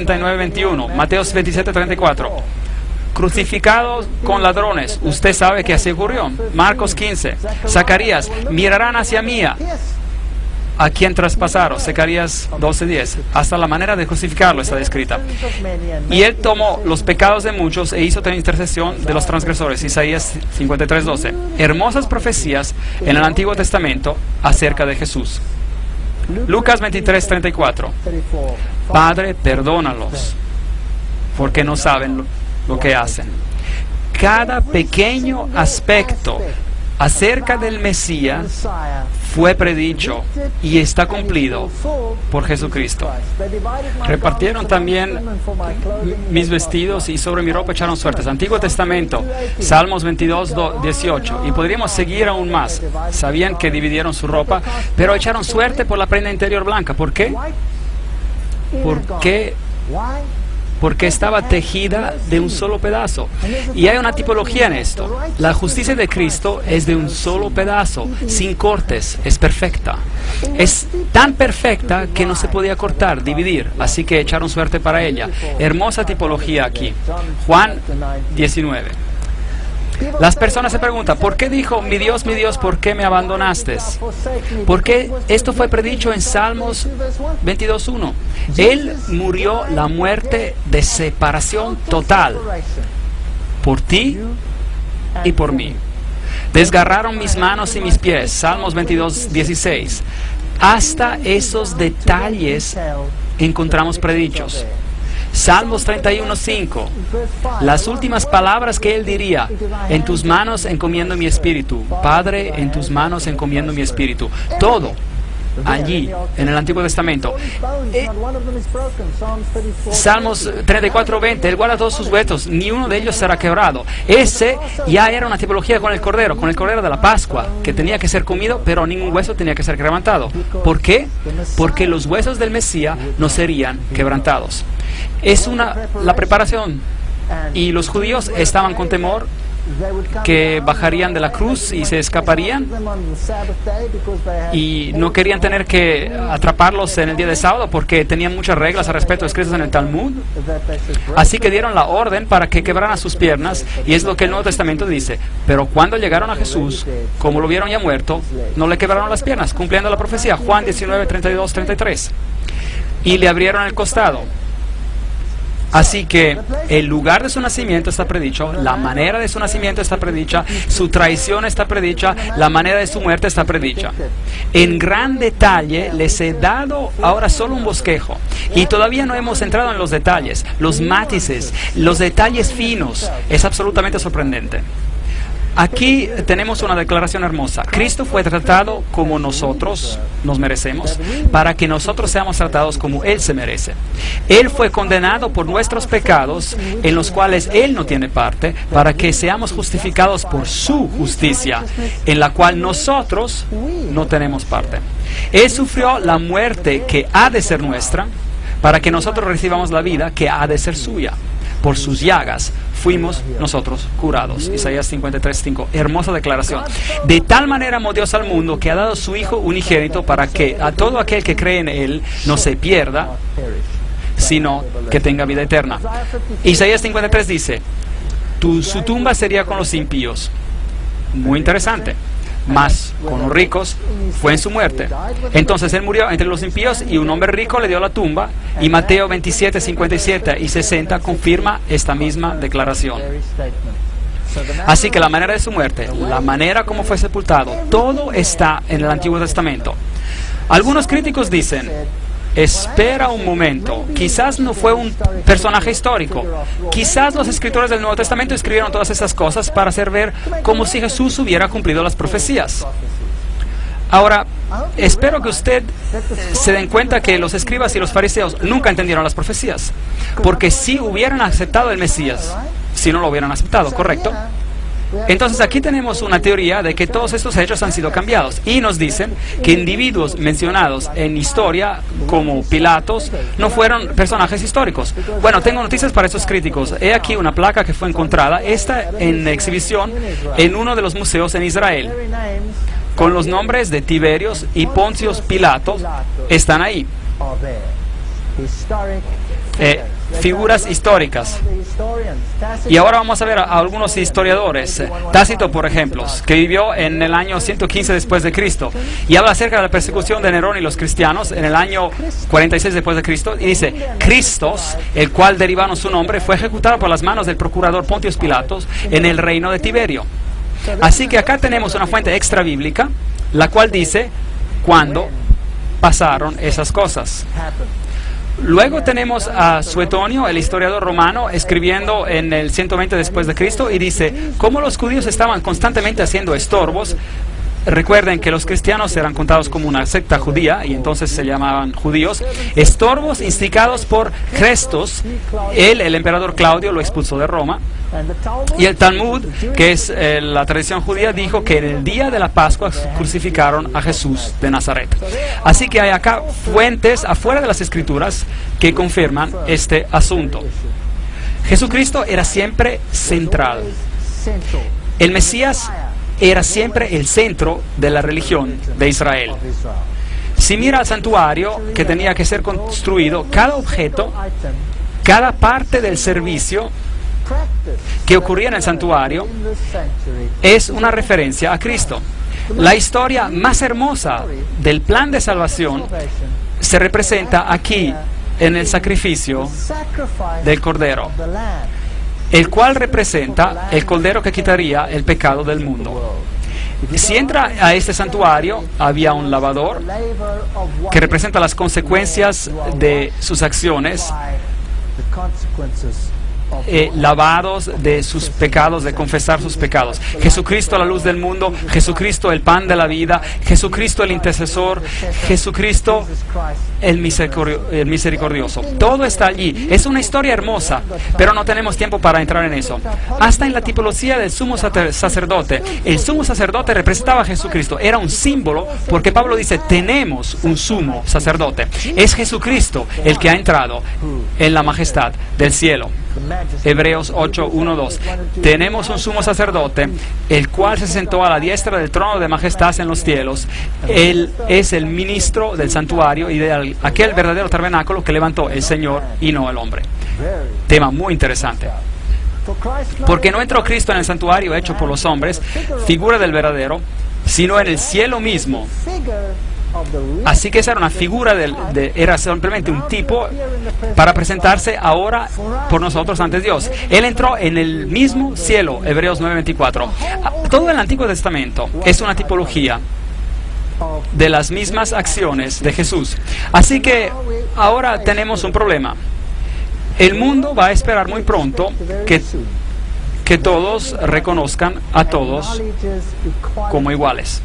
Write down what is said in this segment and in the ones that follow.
39:21, Mateo 27:34. Crucificados con ladrones, usted sabe que así ocurrió. Marcos 15, Zacarías, mirarán hacia mí, a quien traspasaron. Zacarías 12:10. Hasta la manera de crucificarlo está descrita. Y él tomó los pecados de muchos e hizo intercesión de los transgresores. Isaías 53:12. Hermosas profecías en el Antiguo Testamento acerca de Jesús. Lucas 23:34. Padre, perdónalos, porque no saben lo que hacen. Cada pequeño aspecto acerca del Mesías fue predicho y está cumplido por Jesucristo. Repartieron también mis vestidos y sobre mi ropa echaron suertes. Antiguo Testamento, Salmos 22:18. Y podríamos seguir aún más. Sabían que dividieron su ropa, pero echaron suerte por la prenda interior blanca. ¿Por qué? Porque estaba tejida de un solo pedazo. Y hay una tipología en esto. La justicia de Cristo es de un solo pedazo, sin cortes, es perfecta. Es tan perfecta que no se podía cortar, dividir, así que echaron suerte para ella. Hermosa tipología aquí. Juan 19. Las personas se preguntan, ¿por qué dijo, mi Dios, por qué me abandonaste? Porque esto fue predicho en Salmos 22:1. Él murió la muerte de separación total por ti y por mí. Desgarraron mis manos y mis pies. Salmos 22:16. Hasta esos detalles encontramos predichos. Salmos 31:5. Las últimas palabras que él diría: en tus manos encomiendo mi espíritu. Padre, en tus manos encomiendo mi espíritu. Todo allí en el Antiguo Testamento. Salmos 34:20. Él guarda todos sus huesos, ni uno de ellos será quebrado. Ese ya era una tipología con el cordero de la Pascua, que tenía que ser comido, pero ningún hueso tenía que ser quebrantado. ¿Por qué? Porque los huesos del Mesías no serían quebrantados. Es la preparación, y los judíos estaban con temor que bajarían de la cruz y se escaparían, y no querían tener que atraparlos en el día de sábado porque tenían muchas reglas al respecto escritas en el Talmud. Así que dieron la orden para que quebraran sus piernas, y es lo que el Nuevo Testamento dice. Pero cuando llegaron a Jesús, como lo vieron ya muerto, no le quebraron las piernas, cumpliendo la profecía. Juan 19:32-33. Y le abrieron el costado. Así que el lugar de su nacimiento está predicho, la manera de su nacimiento está predicha, su traición está predicha, la manera de su muerte está predicha. En gran detalle les he dado ahora solo un bosquejo, y todavía no hemos entrado en los detalles, los matices, los detalles finos. Es absolutamente sorprendente. Aquí tenemos una declaración hermosa. Cristo fue tratado como nosotros nos merecemos, para que nosotros seamos tratados como Él se merece. Él fue condenado por nuestros pecados, en los cuales Él no tiene parte, para que seamos justificados por su justicia, en la cual nosotros no tenemos parte. Él sufrió la muerte que ha de ser nuestra, para que nosotros recibamos la vida que ha de ser suya. Por sus llagas fuimos nosotros curados. Isaías 53:5. Hermosa declaración. De tal manera amó Dios al mundo, que ha dado su Hijo unigénito, para que a todo aquel que cree en Él no se pierda, sino que tenga vida eterna. Isaías 53 dice: su tumba sería con los impíos. Muy interesante. Mas con los ricos fue en su muerte. Entonces Él murió entre los impíos, y un hombre rico le dio la tumba. Y Mateo 27:57 y 60 confirma esta misma declaración. Así que la manera de su muerte, la manera como fue sepultado, todo está en el Antiguo Testamento. Algunos críticos dicen: espera un momento, quizás no fue un personaje histórico. Quizás los escritores del Nuevo Testamento escribieron todas esas cosas para hacer ver como si Jesús hubiera cumplido las profecías. Ahora, espero que usted se den cuenta que los escribas y los fariseos nunca entendieron las profecías, porque si hubieran aceptado el Mesías, si no lo hubieran aceptado, ¿correcto? Entonces aquí tenemos una teoría de que todos estos hechos han sido cambiados, y nos dicen que individuos mencionados en historia como Pilatos no fueron personajes históricos. Bueno, tengo noticias para estos críticos. He aquí una placa que fue encontrada, está en exhibición en uno de los museos en Israel, con los nombres de Tiberios y Poncio Pilatos están ahí. figuras históricas. Y ahora vamos a ver a algunos historiadores. Tácito, por ejemplo, que vivió en el año 115 después de Cristo, y habla acerca de la persecución de Nerón y los cristianos en el año 46 después de Cristo, y dice: Cristos, el cual derivaron su nombre, fue ejecutado por las manos del procurador Pontius Pilatos en el reino de Tiberio. Así que acá tenemos una fuente extra bíblica, la cual dice cuándo pasaron esas cosas. Luego tenemos a Suetonio, el historiador romano, escribiendo en el 120 después de Cristo, y dice: como los judíos estaban constantemente haciendo estorbos. Recuerden que los cristianos eran contados como una secta judía, y entonces se llamaban judíos. Estorbos instigados por Crestos, el emperador Claudio lo expulsó de Roma. Y el Talmud, que es la tradición judía, dijo que en el día de la Pascua crucificaron a Jesús de Nazaret. Así que hay acá fuentes afuera de las Escrituras que confirman este asunto. Jesucristo era siempre central. El Mesías era siempre el centro de la religión de Israel. Si mira al santuario que tenía que ser construido, cada objeto, cada parte del servicio que ocurría en el santuario es una referencia a Cristo. La historia más hermosa del plan de salvación se representa aquí en el sacrificio del Cordero, el cual representa el Cordero que quitaría el pecado del mundo. Si entra a este santuario, había un lavador que representa las consecuencias de sus acciones, lavados de sus pecados, de confesar sus pecados. Jesucristo, la luz del mundo; Jesucristo, el pan de la vida; Jesucristo, el intercesor; Jesucristo, el misericordioso. Todo está allí. Es una historia hermosa, pero no tenemos tiempo para entrar en eso. Hasta en la tipología del sumo sacerdote, el sumo sacerdote representaba a Jesucristo. Era un símbolo, porque Pablo dice: tenemos un sumo sacerdote. Es Jesucristo el que ha entrado en la majestad del cielo. Hebreos 8, 1, 2. Tenemos un sumo sacerdote, el cual se sentó a la diestra del trono de majestad en los cielos. Él es el ministro del santuario y de aquel verdadero tabernáculo que levantó el Señor y no el hombre. Tema muy interesante. Porque no entró Cristo en el santuario hecho por los hombres, figura del verdadero, sino en el cielo mismo. Así que esa era una figura, era simplemente un tipo para presentarse ahora por nosotros ante Dios. Él entró en el mismo cielo, Hebreos 9:24. Todo el Antiguo Testamento es una tipología de las mismas acciones de Jesús. Así que ahora tenemos un problema. El mundo va a esperar muy pronto que todos reconozcan a todos como iguales.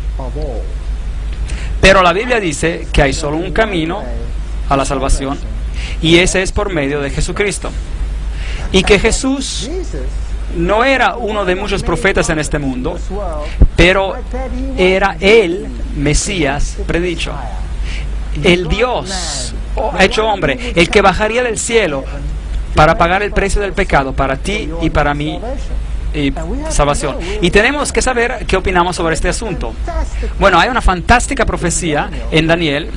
Pero la Biblia dice que hay solo un camino a la salvación, y ese es por medio de Jesucristo. Y que Jesús no era uno de muchos profetas en este mundo, pero era el Mesías predicho, el Dios hecho hombre, el que bajaría del cielo para pagar el precio del pecado para ti y para mí, y salvación. Y tenemos que saber qué opinamos sobre este asunto. Bueno, hay una fantástica profecía en Daniel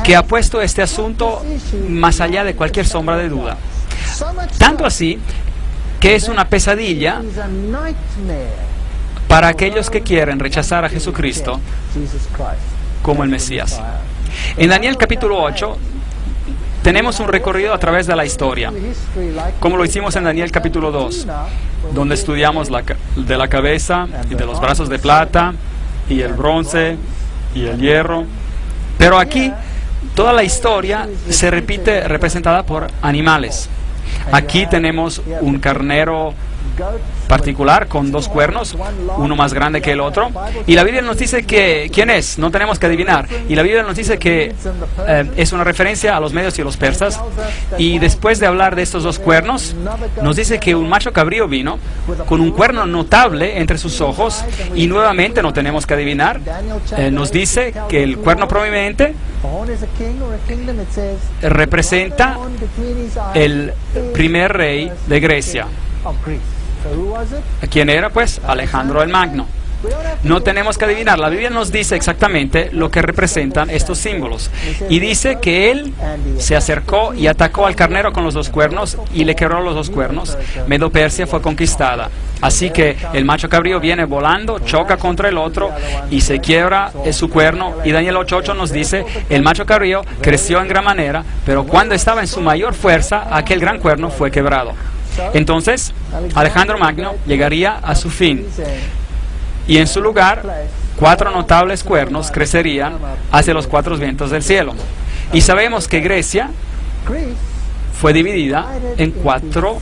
que ha puesto este asunto más allá de cualquier sombra de duda. Tanto así que es una pesadilla para aquellos que quieren rechazar a Jesucristo como el Mesías. En Daniel capítulo 8 tenemos un recorrido a través de la historia, como lo hicimos en Daniel capítulo 2, donde estudiamos de la cabeza y de los brazos de plata y el bronce y el hierro. Pero aquí toda la historia se repite representada por animales. Aquí tenemos un carnero particular con dos cuernos, uno más grande que el otro, y la Biblia nos dice que quién es, no tenemos que adivinar, y la Biblia nos dice que es una referencia a los medios y a los persas. Y después de hablar de estos dos cuernos, nos dice que un macho cabrío vino con un cuerno notable entre sus ojos, y nuevamente no tenemos que adivinar, nos dice que el cuerno prominente representa el primer rey de Grecia. ¿Quién era? Pues Alejandro el Magno. No tenemos que adivinar. La Biblia nos dice exactamente lo que representan estos símbolos. Y dice que él se acercó y atacó al carnero con los dos cuernos y le quebró los dos cuernos. Medo Persia fue conquistada. Así que el macho cabrío viene volando, choca contra el otro y se quiebra su cuerno. Y Daniel 8:8 nos dice, el macho cabrío creció en gran manera, pero cuando estaba en su mayor fuerza, aquel gran cuerno fue quebrado. Entonces, Alejandro Magno llegaría a su fin. Y en su lugar, 4 notables cuernos crecerían hacia los 4 vientos del cielo. Y sabemos que Grecia fue dividida en 4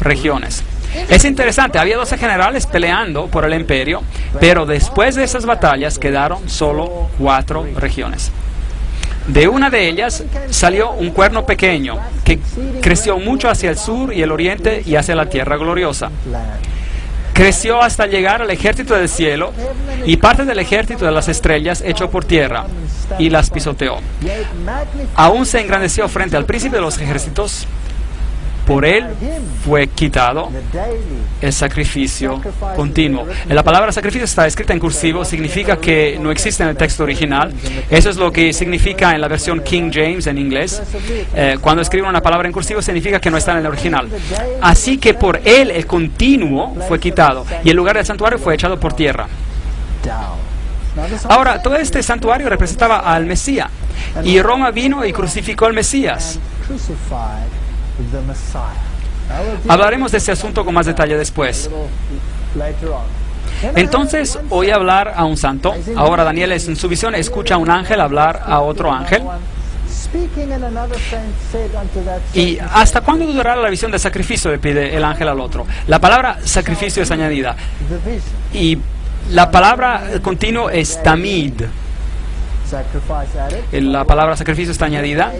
regiones. Es interesante, había 12 generales peleando por el imperio, pero después de esas batallas quedaron solo 4 regiones. De una de ellas salió un cuerno pequeño que creció mucho hacia el sur y el oriente y hacia la tierra gloriosa. Creció hasta llegar al ejército del cielo y parte del ejército de las estrellas echó por tierra y las pisoteó. Aún se engrandeció frente al príncipe de los ejércitos. Por él fue quitado el sacrificio continuo. La palabra sacrificio está escrita en cursivo, significa que no existe en el texto original. Eso es lo que significa en la versión King James en inglés. Cuando escriben una palabra en cursivo significa que no está en el original. Así que por él el continuo fue quitado y el lugar del santuario fue echado por tierra. Ahora, todo este santuario representaba al Mesías y Roma vino y crucificó al Mesías. Hablaremos de este asunto con más detalle después. Entonces oí hablar a un santo. Ahora Daniel en su visión escucha a un ángel hablar a otro ángel. ¿Y hasta cuándo durará la visión del sacrificio?, le pide el ángel al otro. La palabra sacrificio es añadida. Y la palabra continuo es tamid. La palabra sacrificio está añadida.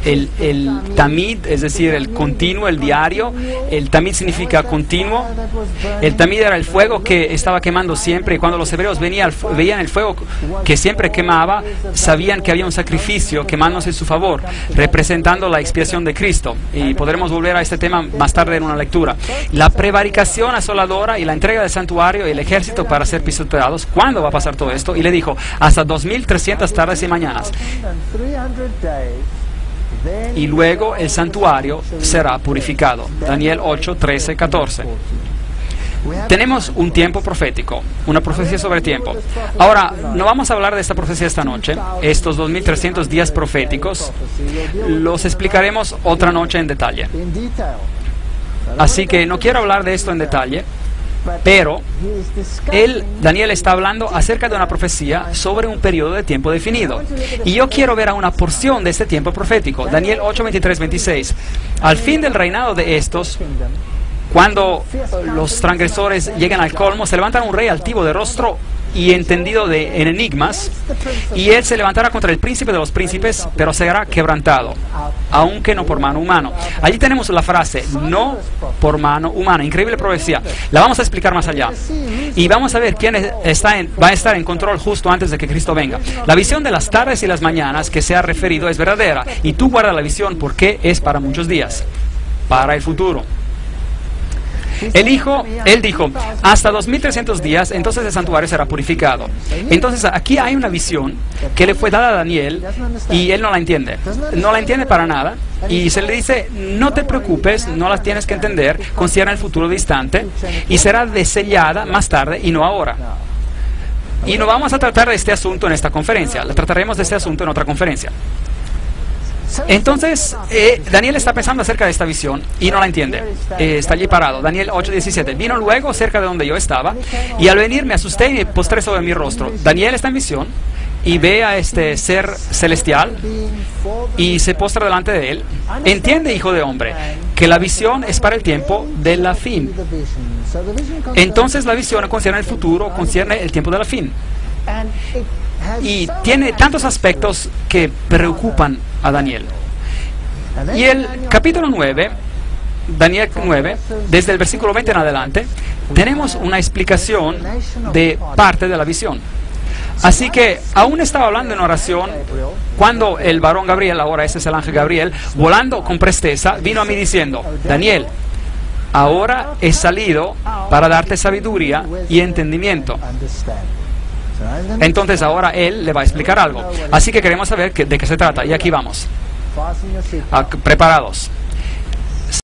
El tamid, es decir, el continuo, el diario. El tamid significa continuo. El tamid era el fuego que estaba quemando siempre, y cuando los hebreos veían el fuego que siempre quemaba, sabían que había un sacrificio quemándose en su favor, representando la expiación de Cristo. Y podremos volver a este tema más tarde en una lectura. La prevaricación asoladora y la entrega del santuario y el ejército para ser pisoteados. ¿Cuándo va a pasar todo esto? Y le dijo, hasta 2300 tardes y mañanas. Y luego el santuario será purificado. Daniel 8, 13, 14. Tenemos un tiempo profético, una profecía sobre tiempo. Ahora, no vamos a hablar de esta profecía esta noche. Estos 2300 días proféticos los explicaremos otra noche en detalle. Así que no quiero hablar de esto en detalle, pero Daniel está hablando acerca de una profecía sobre un periodo de tiempo definido. Y yo quiero ver a una porción de este tiempo profético. Daniel 8, 23, 26. Al fin del reinado de estos, cuando los transgresores llegan al colmo, se levanta un rey altivo de rostro y entendido en enigmas, y él se levantará contra el príncipe de los príncipes, pero será quebrantado, aunque no por mano humana. Allí tenemos la frase, no por mano humana. Increíble profecía. La vamos a explicar más allá. Y vamos a ver quién va a estar en control justo antes de que Cristo venga. La visión de las tardes y las mañanas que se ha referido es verdadera, y tú guarda la visión porque es para muchos días, para el futuro. Él dijo, hasta 2300 días, entonces el santuario será purificado. Entonces aquí hay una visión que le fue dada a Daniel y él no la entiende. No la entiende para nada. Y se le dice, no te preocupes, no la tienes que entender, considera el futuro distante y será desellada más tarde y no ahora. Y no vamos a tratar de este asunto en esta conferencia, trataremos de este asunto en otra conferencia. Entonces, Daniel está pensando acerca de esta visión y no la entiende. Está allí parado. Daniel 8:17. Vino luego cerca de donde yo estaba, y al venir me asusté y me postré sobre mi rostro. Daniel está en visión y ve a este ser celestial y se postra delante de él. Entiende, hijo de hombre, que la visión es para el tiempo de la fin. Entonces la visión concierne el futuro, concierne el tiempo de la fin. Y tiene tantos aspectos que preocupan a Daniel. Y el capítulo 9, Daniel 9, desde el versículo 20 en adelante, tenemos una explicación de parte de la visión. Así que aún estaba hablando en oración cuando el varón Gabriel, ahora ese es el ángel Gabriel, volando con presteza, vino a mí diciendo, Daniel, ahora he salido para darte sabiduría y entendimiento. Entonces ahora Él le va a explicar algo. Así que queremos saber de qué se trata. Y aquí vamos. Preparados.